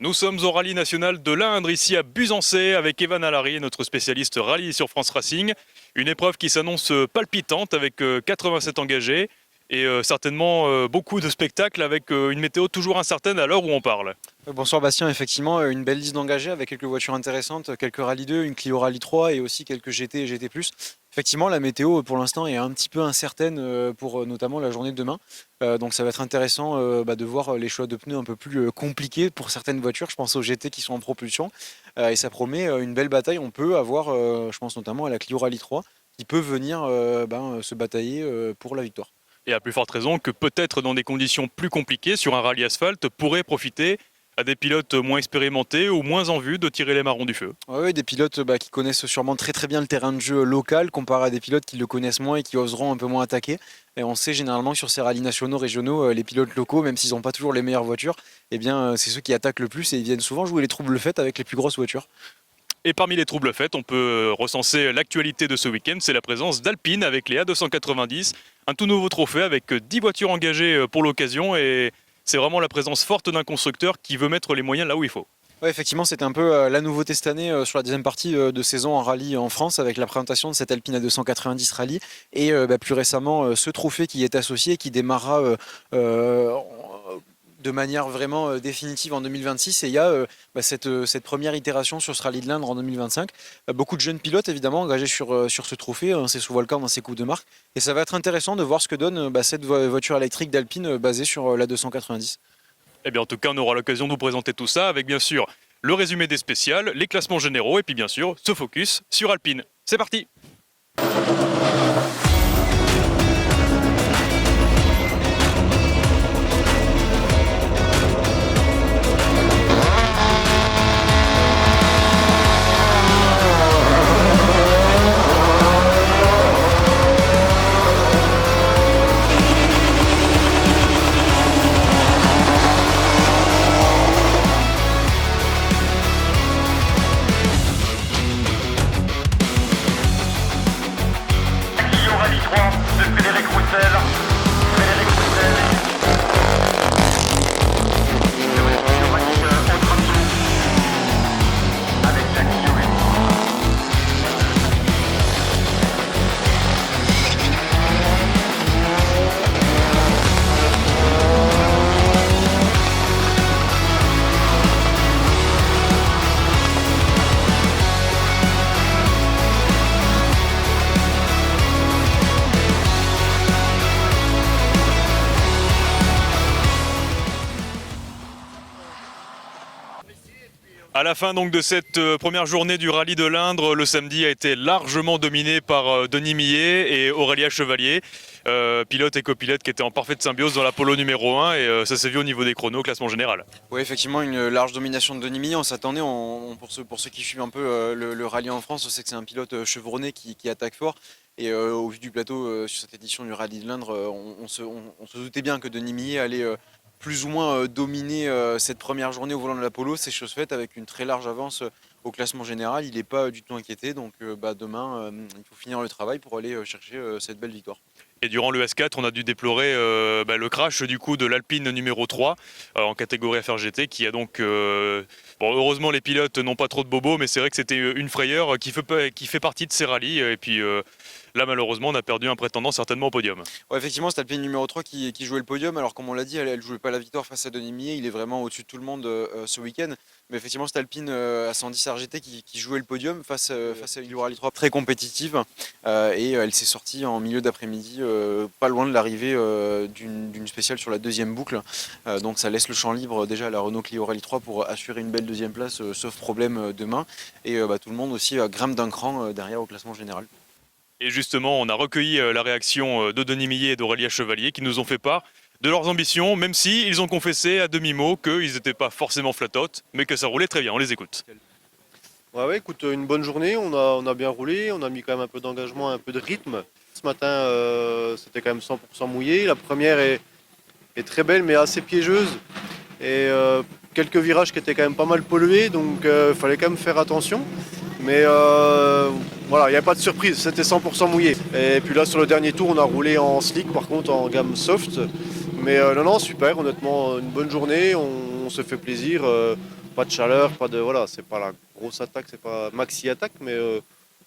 Nous sommes au rallye national de l'Indre, ici à Buzancais, avec Evan Allary, notre spécialiste rallye sur France Racing. Une épreuve qui s'annonce palpitante avec 87 engagés et certainement beaucoup de spectacles avec une météo toujours incertaine à l'heure où on parle. Bonsoir Bastien, effectivement, une belle liste d'engagés avec quelques voitures intéressantes, quelques Rallye 2, une Clio Rallye 3 et aussi quelques GT et GT+. Effectivement, la météo pour l'instant est un petit peu incertaine pour notamment la journée de demain. Donc ça va être intéressant de voir les choix de pneus un peu plus compliqués pour certaines voitures. Je pense aux GT qui sont en propulsion et ça promet une belle bataille. On peut avoir, je pense notamment à la Clio Rallye 3 qui peut venir se batailler pour la victoire. Et à plus forte raison que peut-être dans des conditions plus compliquées sur un rallye asphalte pourrait profiter à des pilotes moins expérimentés ou moins en vue de tirer les marrons du feu. Oui, des pilotes qui connaissent sûrement très bien le terrain de jeu local comparé à des pilotes qui le connaissent moins et qui oseront un peu moins attaquer. Et on sait généralement que sur ces rallyes nationaux, régionaux, les pilotes locaux, même s'ils n'ont pas toujours les meilleures voitures, eh bien, c'est ceux qui attaquent le plus et ils viennent souvent jouer les troubles faits avec les plus grosses voitures. Et parmi les troubles faits, on peut recenser l'actualité de ce week-end, c'est la présence d'Alpine avec les A290, un tout nouveau trophée avec 10 voitures engagées pour l'occasion et c'est vraiment la présence forte d'un constructeur qui veut mettre les moyens là où il faut. Oui, effectivement, c'était un peu la nouveauté cette année sur la deuxième partie de saison en rallye en France avec la présentation de cette Alpine A290 Rallye et plus récemment ce trophée qui est associé, qui démarrera de manière vraiment définitive en 2026 et il y a cette première itération sur ce rallye de l'Indre en 2025. Beaucoup de jeunes pilotes évidemment engagés sur ce trophée, c'est souvent le cas dans ces coupes de marque et ça va être intéressant de voir ce que donne cette voiture électrique d'Alpine basée sur la 290. Eh bien en tout cas on aura l'occasion de vous présenter tout ça avec bien sûr le résumé des spéciales, les classements généraux et puis bien sûr ce focus sur Alpine. C'est parti! Rallye 3 de Frédéric Roussel. Frédéric Roussel. Le rallye Haute-Rallye avec Jacques Guillaume. À la fin donc de cette première journée du rallye de l'Indre, le samedi a été largement dominé par Denis Millet et Aurélia Chevalier, pilote et copilote qui étaient en parfaite symbiose dans la polo numéro 1 et ça s'est vu au niveau des chronos, classement général. Oui, effectivement, une large domination de Denis Millet. On s'attendait, pour ceux qui suivent un peu le rallye en France, on sait que c'est un pilote chevronné qui attaque fort. Et au vu du plateau sur cette édition du rallye de l'Indre, on se doutait bien que Denis Millet allait plus ou moins dominer cette première journée au volant de la polo. C'est chose faite avec une très large avance au classement général. Il n'est pas du tout inquiété. Donc demain, il faut finir le travail pour aller chercher cette belle victoire. Et durant le S4, on a dû déplorer le crash du coup de l'Alpine numéro 3 en catégorie FRGT qui a donc... heureusement les pilotes n'ont pas trop de bobos, mais c'est vrai que c'était une frayeur qui fait partie de ces rallyes. Et puis là malheureusement on a perdu un prétendant certainement au podium. Ouais, effectivement, c'est Alpine numéro 3 qui jouait le podium. Alors comme on l'a dit, elle ne jouait pas la victoire face à Denis Millet. Il est vraiment au-dessus de tout le monde ce week-end. Mais effectivement, c'est Alpine à 110 RGT qui jouait le podium face à une Rallye 3 très compétitive. Et elle s'est sortie en milieu d'après-midi, pas loin de l'arrivée d'une spéciale sur la deuxième boucle. Donc ça laisse le champ libre déjà à la Renault Clio Rallye 3 pour assurer une belle deuxième place, sauf problème demain. Et tout le monde aussi grimpe d'un cran derrière au classement général. Et justement, on a recueilli la réaction de Denis Millet et d'Aurélia Chevalier qui nous ont fait part de leurs ambitions, même si ils ont confessé à demi-mot qu'ils n'étaient pas forcément flat-out, mais que ça roulait très bien. On les écoute. Ouais, écoute, une bonne journée, on a bien roulé, on a mis quand même un peu d'engagement, un peu de rythme. Ce matin, c'était quand même 100% mouillé. La première est très belle, mais assez piégeuse. Et quelques virages qui étaient quand même pas mal pollués, donc il fallait quand même faire attention. Mais voilà, il n'y a pas de surprise, c'était 100% mouillé. Et puis là, sur le dernier tour, on a roulé en slick, par contre en gamme soft. Mais non, super, honnêtement, une bonne journée, on se fait plaisir. pas de chaleur, voilà, c'est pas la grosse attaque, c'est pas maxi attaque, mais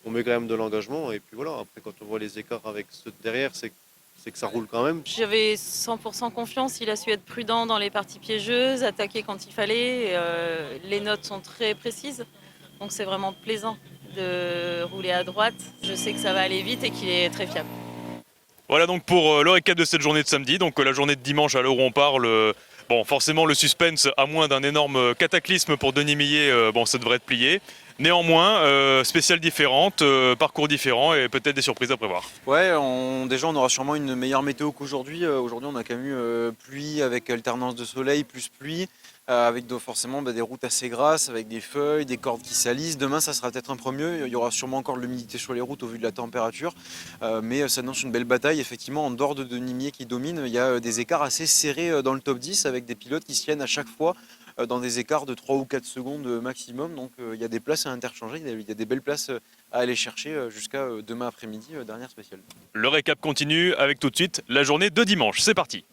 on met quand même de l'engagement. Et puis voilà, après quand on voit les écarts avec ceux de derrière, c'est que ça roule quand même. J'avais 100% confiance, il a su être prudent dans les parties piégeuses, attaquer quand il fallait. Les notes sont très précises, donc c'est vraiment plaisant de rouler à droite. Je sais que ça va aller vite et qu'il est très fiable. Voilà donc pour le récap de cette journée de samedi. Donc la journée de dimanche à l'heure où on parle, bon forcément le suspense, à moins d'un énorme cataclysme pour Denis Millet, bon ça devrait être plié. Néanmoins, spéciale différente, parcours différent et peut-être des surprises à prévoir. Ouais, déjà on aura sûrement une meilleure météo qu'aujourd'hui. Aujourd'hui on a quand même eu pluie avec alternance de soleil plus pluie, avec forcément des routes assez grasses, avec des feuilles, des cordes qui salissent. Demain ça sera peut-être un peu mieux, il y aura sûrement encore de l'humidité sur les routes au vu de la température, mais ça annonce une belle bataille. Effectivement, en dehors de Denis Millet qui domine, il y a des écarts assez serrés dans le top 10 avec des pilotes qui se tiennent à chaque fois dans des écarts de 3 ou 4 secondes maximum. Donc il y a des places à interchanger, il y a des belles places à aller chercher jusqu'à demain après-midi, dernière spéciale. Le récap continue avec tout de suite la journée de dimanche. C'est parti.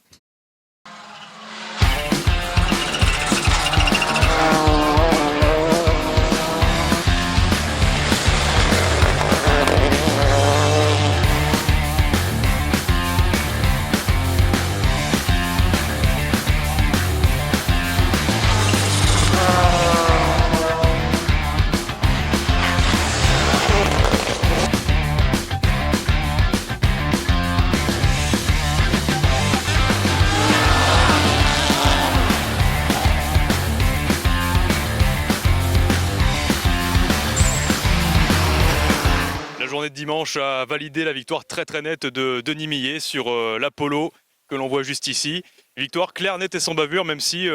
La journée de dimanche a validé la victoire très très nette de Denis Millet sur l'Apollo que l'on voit juste ici. Victoire claire, nette et sans bavure, même si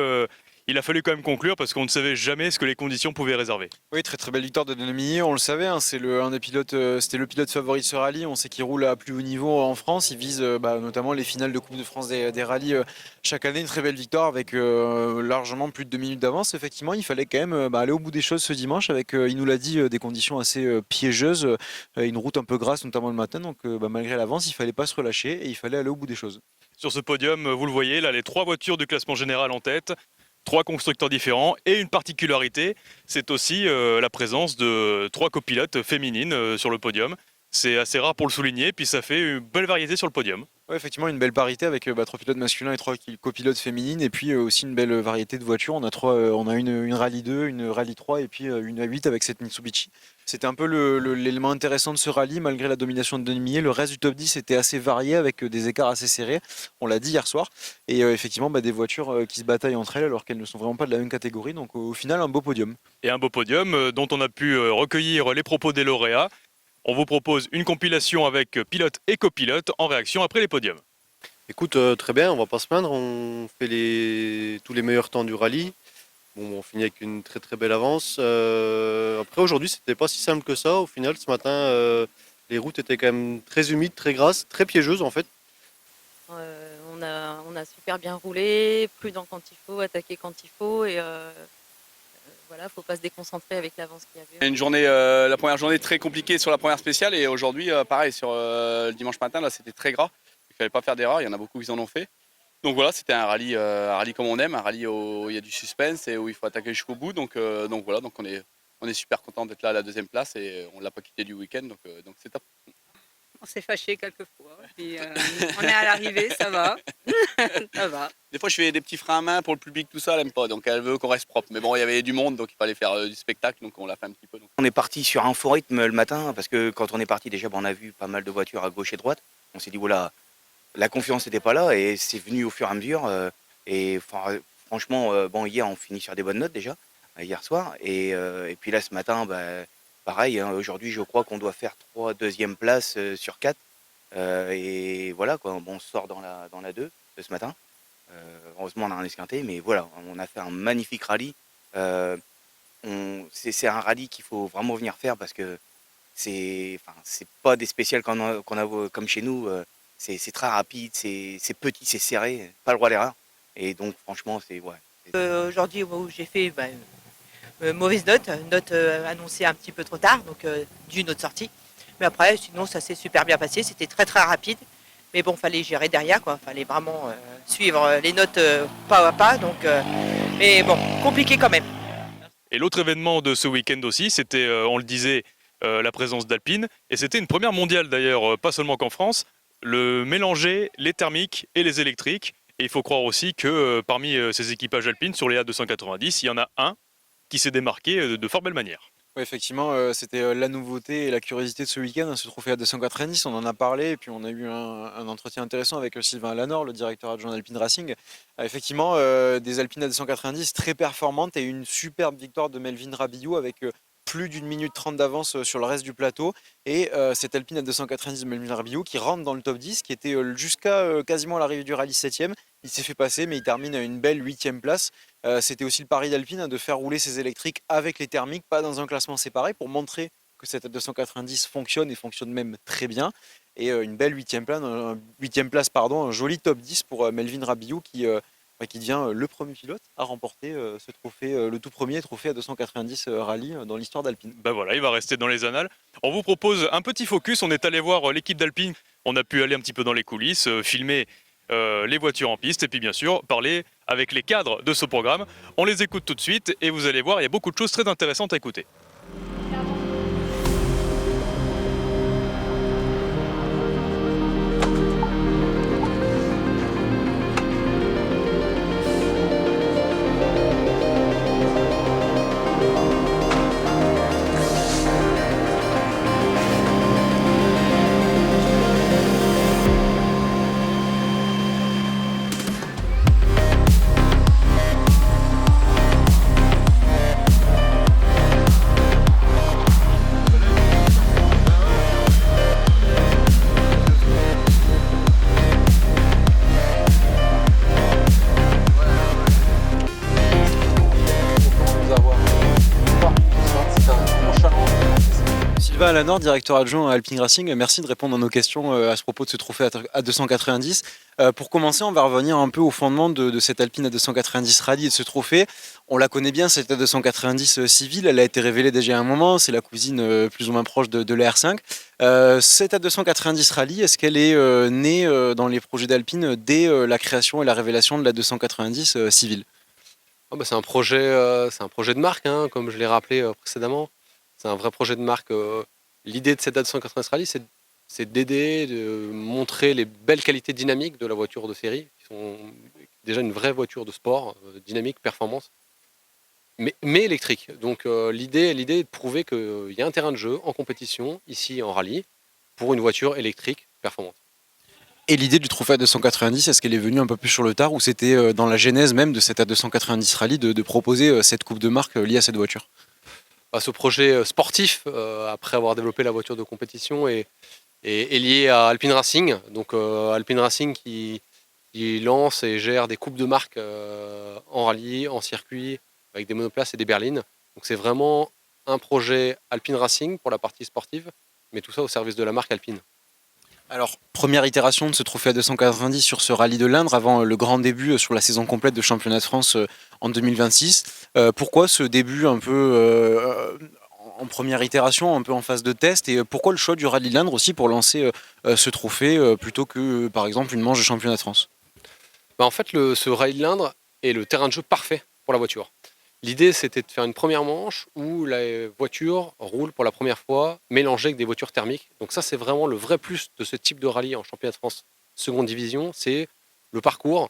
il a fallu quand même conclure parce qu'on ne savait jamais ce que les conditions pouvaient réserver. Oui, très très belle victoire de Denis Millet, on le savait, hein, c'était le pilote favori de ce rallye. On sait qu'il roule à plus haut niveau en France, il vise notamment les finales de Coupe de France des rallyes chaque année. Une très belle victoire avec largement plus de 2 minutes d'avance. Effectivement, il fallait quand même aller au bout des choses ce dimanche avec, il nous l'a dit, des conditions assez piégeuses, une route un peu grasse notamment le matin. Donc malgré l'avance, il fallait pas se relâcher et il fallait aller au bout des choses. Sur ce podium, vous le voyez, là les 3 voitures du classement général en tête. 3 constructeurs différents et une particularité, c'est aussi la présence de 3 copilotes féminines sur le podium. C'est assez rare pour le souligner, puis ça fait une belle variété sur le podium. Ouais, effectivement, une belle parité avec 3 pilotes masculins et 3 copilotes féminines, et puis aussi une belle variété de voitures. On a une Rallye 2, une Rallye 3 et puis une A8 avec cette Mitsubishi. C'était un peu l'élément intéressant de ce rallye, malgré la domination de Denis Millet. Le reste du top 10 était assez varié avec des écarts assez serrés, on l'a dit hier soir. Et effectivement, des voitures qui se bataillent entre elles alors qu'elles ne sont vraiment pas de la même catégorie. Donc au final, un beau podium. Et un beau podium dont on a pu recueillir les propos des lauréats. On vous propose une compilation avec pilote et copilote en réaction après les podiums. Écoute, très bien, on va pas se plaindre, on fait tous les meilleurs temps du rallye. Bon, on finit avec une très très belle avance. Après aujourd'hui, c'était pas si simple que ça. Au final, ce matin, les routes étaient quand même très humides, très grasses, très piégeuses en fait. On a super bien roulé, prudent quand il faut, attaqué quand il faut et voilà, faut pas se déconcentrer avec l'avance qu'il y avait. Une journée, la première journée très compliquée sur la première spéciale et aujourd'hui pareil sur le dimanche matin là c'était très gras. Il fallait pas faire d'erreur, il y en a beaucoup qui en ont fait. Donc voilà, c'était un rallye comme on aime, un rallye où il y a du suspense et où il faut attaquer jusqu'au bout. Donc voilà, donc on est super content d'être là à la 2e place et on l'a pas quitté du week-end donc c'est top. On s'est fâché quelques fois, puis on est à l'arrivée, ça va. Ça va. Des fois je fais des petits freins à main pour le public, tout ça, elle aime pas, donc elle veut qu'on reste propre. Mais bon, il y avait du monde, donc il fallait faire du spectacle, donc on l'a fait un petit peu. Donc. On est parti sur un faux rythme le matin, parce que quand on est parti déjà, on a vu pas mal de voitures à gauche et droite. On s'est dit, voilà, la confiance n'était pas là, et c'est venu au fur et à mesure. Et franchement, hier on finit sur des bonnes notes déjà, hier soir. Et puis là ce matin, pareil, hein, aujourd'hui je crois qu'on doit faire 3 deuxièmes places sur 4. Et voilà, quoi, on sort dans la 2 de ce matin. Heureusement on a un esquinté, mais voilà, on a fait un magnifique rallye. C'est un rallye qu'il faut vraiment venir faire parce que c'est pas des spéciales qu'on a comme chez nous. C'est très rapide, c'est petit, c'est serré, pas le droit à l'erreur. Et donc franchement, c'est ouais. Aujourd'hui, où j'ai fait mauvaise note annoncée un petit peu trop tard, donc d'une autre sortie. Mais après, sinon, ça s'est super bien passé. C'était très très rapide. Mais bon, fallait gérer derrière, quoi. Fallait vraiment suivre les notes pas à pas. Donc, mais bon, compliqué quand même. Et l'autre événement de ce week-end aussi, c'était, on le disait, la présence d'Alpine. Et c'était une première mondiale d'ailleurs, pas seulement qu'en France, le mélanger les thermiques et les électriques. Et il faut croire aussi que parmi ces équipages Alpine, sur les A290, il y en a un qui s'est démarqué de fort belle manière. Ouais, effectivement, c'était la nouveauté et la curiosité de ce week-end, ce trophée A290. On en a parlé et puis on a eu un entretien intéressant avec Sylvain Lanor, le directeur adjoint d'Alpine Racing. Effectivement, des Alpines A290 très performantes et une superbe victoire de Melvin Rabiou avec plus d'une minute 30 d'avance sur le reste du plateau. Et cette Alpine A290 de Melvin Rabiou qui rentre dans le top 10, qui était jusqu'à quasiment l'arrivée du rallye 7e. Il s'est fait passer, mais il termine à une belle 8e place. C'était aussi le pari d'Alpine de faire rouler ses électriques avec les thermiques, pas dans un classement séparé, pour montrer que cette 290 fonctionne et fonctionne même très bien. Et une belle 8e place, un joli top 10 pour Melvin Rabiou qui devient le premier pilote à remporter ce trophée, le tout premier trophée à 290 rallye dans l'histoire d'Alpine. Ben voilà, il va rester dans les annales. On vous propose un petit focus, on est allé voir l'équipe d'Alpine, on a pu aller un petit peu dans les coulisses, filmer les voitures en piste et puis bien sûr parler avec les cadres de ce programme. On les écoute tout de suite et vous allez voir, il y a beaucoup de choses très intéressantes à écouter. Sylvain Lanor, directeur adjoint à Alpine Racing, merci de répondre à nos questions à ce propos de ce trophée A290. Pour commencer, on va revenir un peu au fondement de cette Alpine A290 Rallye et de ce trophée. On la connaît bien, cette A290 civile, elle a été révélée déjà il y a un moment, c'est la cousine plus ou moins proche de la R5. Cette A290 Rallye, est-ce qu'elle est née dans les projets d'Alpine dès la création et la révélation de la 290 civile? C'est un projet de marque, hein, comme je l'ai rappelé précédemment. C'est un vrai projet de marque. L'idée de cette A290 Rallye, c'est d'aider, de montrer les belles qualités dynamiques de la voiture de série, qui sont déjà une vraie voiture de sport, dynamique, performance, mais électrique. Donc l'idée est de prouver qu'il y a un terrain de jeu en compétition, ici en rallye, pour une voiture électrique performante. Et l'idée du trophée A290, est-ce qu'elle est venue un peu plus sur le tard ou c'était dans la genèse même de cette A290 Rallye de proposer cette coupe de marque liée à cette voiture? Ce projet sportif, après avoir développé la voiture de compétition, est lié à Alpine Racing. Donc Alpine Racing qui lance et gère des coupes de marque en rallye, en circuit, avec des monoplaces et des berlines. Donc c'est vraiment un projet Alpine Racing pour la partie sportive, mais tout ça au service de la marque Alpine. Alors, première itération de ce trophée A290 sur ce rallye de l'Indre avant le grand début sur la saison complète de championnat de France en 2026. Pourquoi ce début un peu en première itération, un peu en phase de test, et pourquoi le choix du rallye de l'Indre aussi pour lancer ce trophée plutôt que par exemple une manche de championnat de France? En fait, ce rallye de l'Indre est le terrain de jeu parfait pour la voiture. L'idée, c'était de faire une première manche où la voiture roule pour la première fois mélangée avec des voitures thermiques. Donc ça, c'est vraiment le vrai plus de ce type de rallye en championnat de France seconde division. C'est le parcours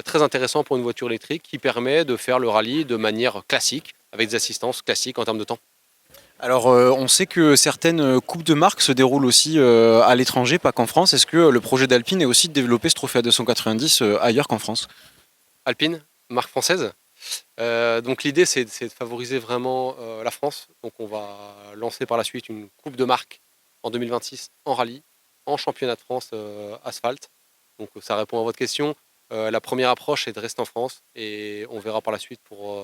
très intéressant pour une voiture électrique qui permet de faire le rallye de manière classique, avec des assistances classiques en termes de temps. Alors, on sait que certaines coupes de marque se déroulent aussi à l'étranger, pas qu'en France. Est-ce que le projet d'Alpine est aussi de développer ce trophée A290 ailleurs qu'en France? Alpine, marque française. Donc l'idée, c'est de favoriser vraiment la France. Donc on va lancer par la suite une coupe de marque en 2026 en rallye, en championnat de France asphalte. Donc ça répond à votre question. La première approche est de rester en France et on verra par la suite pour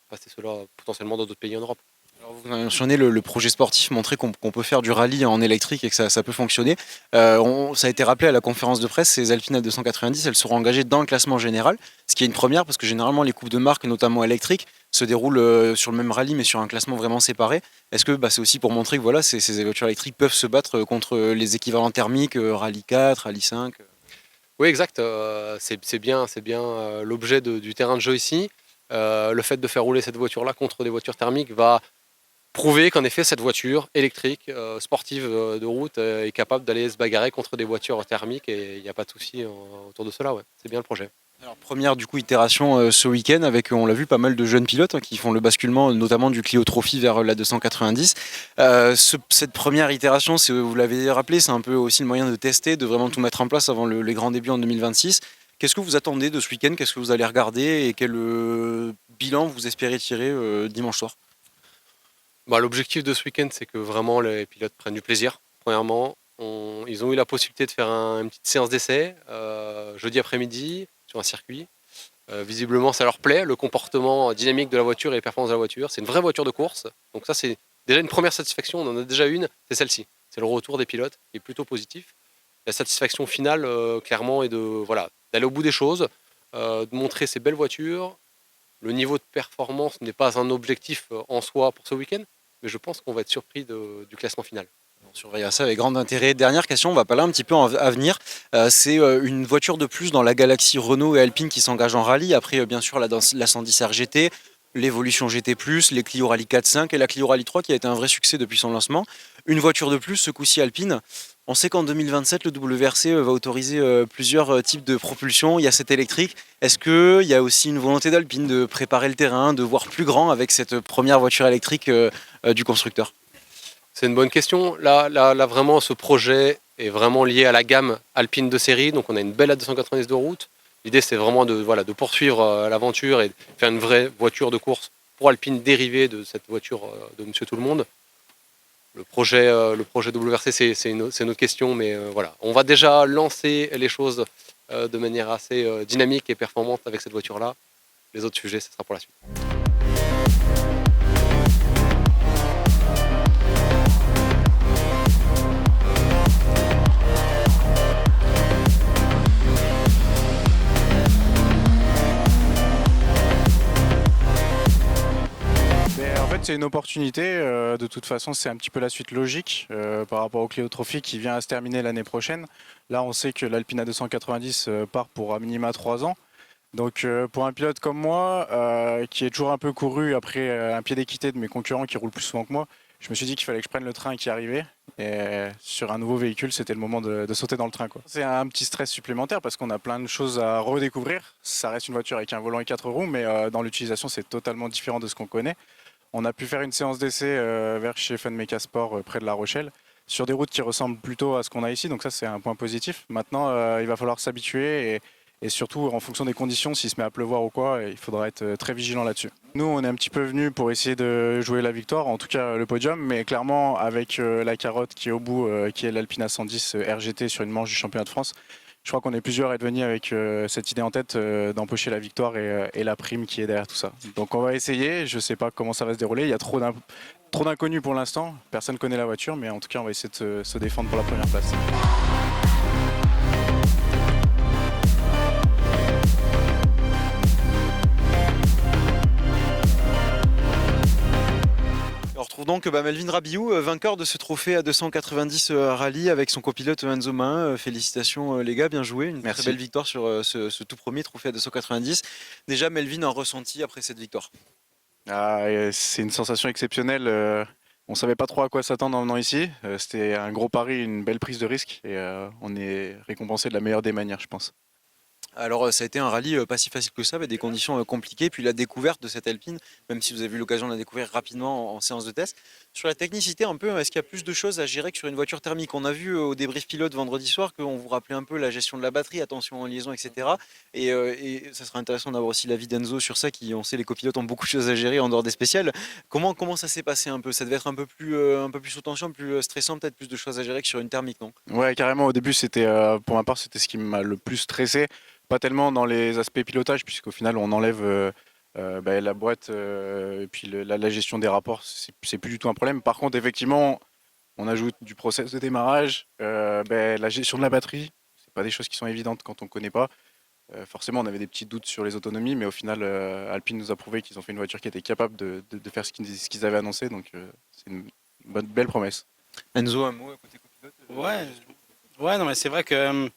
passer cela potentiellement dans d'autres pays en Europe. Alors vous mentionnez le projet sportif, montrer qu'on peut faire du rallye en électrique et que ça peut fonctionner. Ça a été rappelé à la conférence de presse, ces Alpine A290, elles seront engagées dans le classement général, ce qui est une première parce que généralement les coupes de marque, notamment électriques, se déroulent sur le même rallye mais sur un classement vraiment séparé. Est-ce que c'est aussi pour montrer que voilà, ces voitures électriques peuvent se battre contre les équivalents thermiques, rallye 4, rallye 5? Oui, exact. C'est bien l'objet du terrain de jeu ici. Le fait de faire rouler cette voiture-là contre des voitures thermiques va prouver qu'en effet, cette voiture électrique, sportive de route, est capable d'aller se bagarrer contre des voitures thermiques et il n'y a pas de souci autour de cela. Ouais. C'est bien le projet. Alors, première du coup itération ce week-end avec, on l'a vu, pas mal de jeunes pilotes qui font le basculement notamment du Clio Trophy vers la 290. Cette première itération, vous l'avez rappelé, c'est un peu aussi le moyen de tester, de vraiment tout mettre en place avant les grands débuts en 2026. Qu'est-ce que vous attendez de ce week-end? Qu'est-ce que vous allez regarder et quel bilan vous espérez tirer dimanche soir? L'objectif de ce week-end, c'est que vraiment les pilotes prennent du plaisir. Premièrement, ils ont eu la possibilité de faire une petite séance d'essai jeudi après-midi sur un circuit. Visiblement, ça leur plaît, le comportement dynamique de la voiture et les performances de la voiture. C'est une vraie voiture de course. Donc ça, c'est déjà une première satisfaction. On en a déjà une, c'est celle-ci. C'est le retour des pilotes qui est plutôt positif. La satisfaction finale, clairement, est d'aller au bout des choses, de montrer ces belles voitures. Le niveau de performance n'est pas un objectif en soi pour ce week-end, mais je pense qu'on va être surpris du classement final. On surveillera ça avec grand intérêt. Dernière question, on va parler un petit peu à venir. C'est une voiture de plus dans la galaxie Renault et Alpine qui s'engage en rallye. Après, bien sûr, la 110 RGT, l'évolution GT+, les Clio Rallye 4.5 et la Clio Rallye 3 qui a été un vrai succès depuis son lancement. Une voiture de plus, ce coup-ci Alpine. On sait qu'en 2027, le WRC va autoriser plusieurs types de propulsion. Il y a cette électrique. Est-ce qu'il y a aussi une volonté d'Alpine de préparer le terrain, de voir plus grand avec cette première voiture électrique du constructeur? C'est une bonne question. Là, vraiment, ce projet est vraiment lié à la gamme Alpine de série. Donc, on a une belle A290 de route. L'idée, c'est vraiment de poursuivre l'aventure et de faire une vraie voiture de course pour Alpine dérivée de cette voiture de Monsieur Tout-le-Monde. Le projet WRC, c'est une autre question, mais voilà. On va déjà lancer les choses de manière assez dynamique et performante avec cette voiture-là. Les autres sujets, ce sera pour la suite. C'est une opportunité, de toute façon c'est un petit peu la suite logique par rapport au Clio Trophy qui vient à se terminer l'année prochaine. Là on sait que l'Alpine A290 part pour à minima 3 ans. Donc pour un pilote comme moi qui est toujours un peu couru après un pied d'équité de mes concurrents qui roulent plus souvent que moi, je me suis dit qu'il fallait que je prenne le train qui arrivait et sur un nouveau véhicule c'était le moment de sauter dans le train, quoi. C'est un petit stress supplémentaire parce qu'on a plein de choses à redécouvrir. Ça reste une voiture avec un volant et 4 roues mais dans l'utilisation c'est totalement différent de ce qu'on connaît. On a pu faire une séance d'essai vers chez Funmeca Sport près de La Rochelle sur des routes qui ressemblent plutôt à ce qu'on a ici, donc ça c'est un point positif. Maintenant il va falloir s'habituer et surtout en fonction des conditions, s'il se met à pleuvoir ou quoi, il faudra être très vigilant là-dessus. Nous on est un petit peu venus pour essayer de jouer la victoire, en tout cas le podium, mais clairement avec la carotte qui est au bout, qui est l'Alpine A110 RGT sur une manche du championnat de France. Je crois qu'on est plusieurs à être venus avec cette idée en tête d'empocher la victoire et la prime qui est derrière tout ça. Donc on va essayer, je ne sais pas comment ça va se dérouler, il y a trop d'inconnus pour l'instant, personne ne connaît la voiture, mais en tout cas on va essayer de se défendre pour la première place. On retrouve donc Melvin Rabiou, vainqueur de ce trophée à 290 rallye avec son copilote Enzo Main. Félicitations les gars, bien joué. Une très belle victoire sur ce tout premier trophée à 290. Déjà Melvin, un ressenti après cette victoire? C'est une sensation exceptionnelle. On ne savait pas trop à quoi s'attendre en venant ici. C'était un gros pari, une belle prise de risque et on est récompensé de la meilleure des manières, je pense. Alors ça a été un rallye pas si facile que ça, avec des conditions compliquées, puis la découverte de cette Alpine, même si vous avez eu l'occasion de la découvrir rapidement en séance de test. Sur la technicité un peu, est-ce qu'il y a plus de choses à gérer que sur une voiture thermique? On a vu au débrief pilote vendredi soir qu'on vous rappelait un peu la gestion de la batterie, attention en liaison, etc. Et ça sera intéressant d'avoir aussi l'avis d'Enzo sur ça, qui on sait les copilotes ont beaucoup de choses à gérer en dehors des spéciales. Comment ça s'est passé un peu? Ça devait être un peu plus sous tension, plus stressant, peut-être plus de choses à gérer que sur une thermique, non? Ouais, carrément, au début, c'était pour ma part, c'était ce qui m'a le plus stressé. Pas tellement dans les aspects pilotage, puisqu'au final, on enlève la boîte et puis la gestion des rapports, c'est plus du tout un problème. Par contre, effectivement, on ajoute du process de démarrage, la gestion de la batterie, c'est pas des choses qui sont évidentes quand on ne connaît pas. Forcément, on avait des petits doutes sur les autonomies, mais au final, Alpine nous a prouvé qu'ils ont fait une voiture qui était capable de faire ce qu'ils avaient annoncé, donc c'est une belle promesse. Enzo, un mot côté copilote? Ouais, non, mais c'est vrai que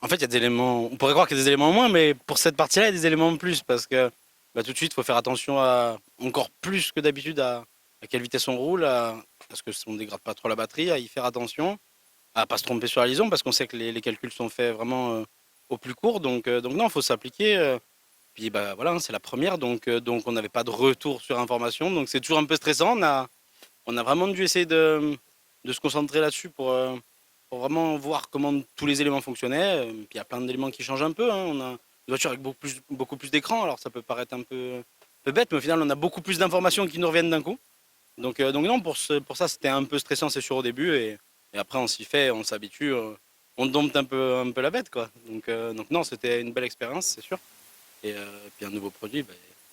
En fait, il y a des éléments. On pourrait croire qu'il y a des éléments en moins, mais pour cette partie-là, il y a des éléments en plus parce que tout de suite, il faut faire attention encore plus que d'habitude à quelle vitesse on roule, à ce qu'on ne dégrade pas trop la batterie, à y faire attention, à pas se tromper sur la liaison parce qu'on sait que les calculs sont faits vraiment au plus court. Donc non, il faut s'appliquer. Puis voilà, hein, c'est la première, donc on n'avait pas de retour sur information, donc c'est toujours un peu stressant. On a vraiment dû essayer de se concentrer là-dessus pour vraiment voir comment tous les éléments fonctionnaient. Puis il y a plein d'éléments qui changent un peu. Hein. On a une voiture avec beaucoup plus d'écran, alors ça peut paraître un peu bête, mais au final on a beaucoup plus d'informations qui nous reviennent d'un coup. Donc non, pour ça c'était un peu stressant, c'est sûr, au début, et après on s'y fait, on s'habitue, on dompte un peu la bête, quoi. Donc non, c'était une belle expérience, c'est sûr. Et puis un nouveau produit, il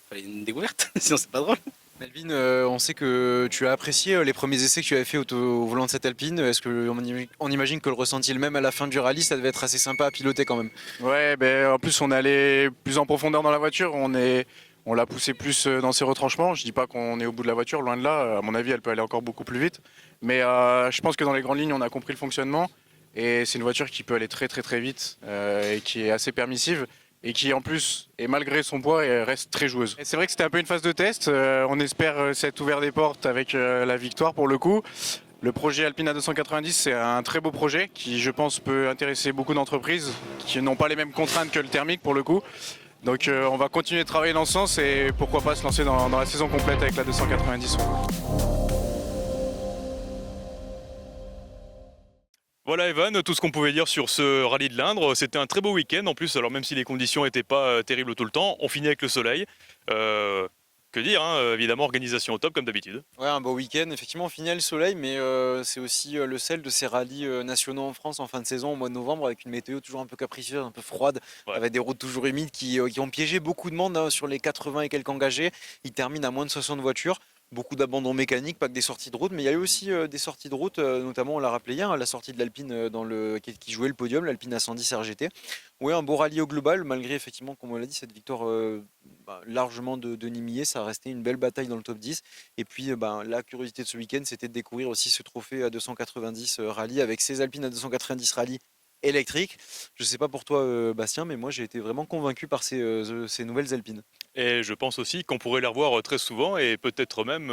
fallait une découverte, sinon c'est pas drôle. Melvin, on sait que tu as apprécié les premiers essais que tu avais fait au volant de cette Alpine. Est-ce qu'on imagine que le ressenti est le même à la fin du rallye? Ça devait être assez sympa à piloter quand même. Ouais, en plus on est allé plus en profondeur dans la voiture, on l'a poussé plus dans ses retranchements. Je dis pas qu'on est au bout de la voiture, loin de là. À mon avis, elle peut aller encore beaucoup plus vite. Mais je pense que dans les grandes lignes, on a compris le fonctionnement. Et c'est une voiture qui peut aller très très très vite et qui est assez permissive. Et qui en plus, et malgré son poids, reste très joueuse. Et c'est vrai que c'était un peu une phase de test. On espère s'être ouvert des portes avec la victoire pour le coup. Le projet Alpine A290, c'est un très beau projet qui, je pense, peut intéresser beaucoup d'entreprises qui n'ont pas les mêmes contraintes que le thermique pour le coup. Donc on va continuer de travailler dans ce sens et pourquoi pas se lancer dans la saison complète avec la 290. Voilà Evan, tout ce qu'on pouvait dire sur ce rallye de l'Indre. C'était un très beau week-end en plus, alors même si les conditions n'étaient pas terribles tout le temps, on finit avec le soleil. Que dire, hein, évidemment, organisation au top comme d'habitude. Ouais, un beau week-end. Effectivement, on finit à le soleil, mais c'est aussi le sel de ces rallyes nationaux en France en fin de saison, au mois de novembre, avec une météo toujours un peu capricieuse, un peu froide, Ouais. avec des routes toujours humides qui ont piégé beaucoup de monde hein, sur les 80 et quelques engagés. Ils terminent à moins de 60 voitures. Beaucoup d'abandons mécaniques, pas que des sorties de route, mais il y a eu aussi des sorties de route, notamment on l'a rappelé hier, la sortie de l'Alpine qui jouait le podium, l'Alpine A110 RGT. Oui, un beau rallye au global, malgré effectivement, comme on l'a dit, cette victoire largement de Denis Millet, ça a resté une belle bataille dans le top 10. Et puis la curiosité de ce week-end, c'était de découvrir aussi ce trophée à 290 rallye avec ces Alpines à 290 rallye électriques. Je ne sais pas pour toi Bastien, mais moi j'ai été vraiment convaincu par ces nouvelles Alpines. Et je pense aussi qu'on pourrait les revoir très souvent et peut-être même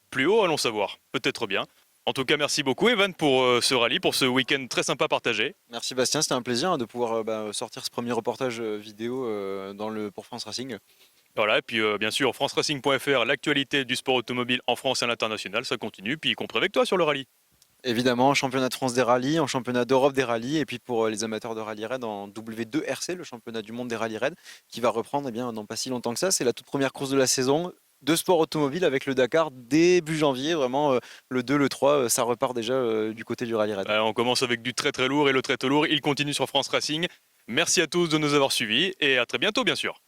plus haut, allons savoir. Peut-être bien. En tout cas, merci beaucoup Evan pour ce rallye, pour ce week-end très sympa partagé. Merci Bastien, c'était un plaisir de pouvoir sortir ce premier reportage vidéo pour France Racing. Voilà, et puis bien sûr, franceracing.fr, l'actualité du sport automobile en France et à l'international, ça continue, puis y compris avec toi sur le rallye. Évidemment, championnat de France des rallyes, en championnat d'Europe des rallyes, et puis pour les amateurs de rallye raid en W2RC, le championnat du monde des rallyes raid, qui va reprendre dans pas si longtemps que ça. C'est la toute première course de la saison de sport automobile avec le Dakar début janvier. Vraiment, le 2, le 3, ça repart déjà du côté du rallye raid. On commence avec du très très lourd et le très très lourd, il continue sur France Racing. Merci à tous de nous avoir suivis et à très bientôt bien sûr.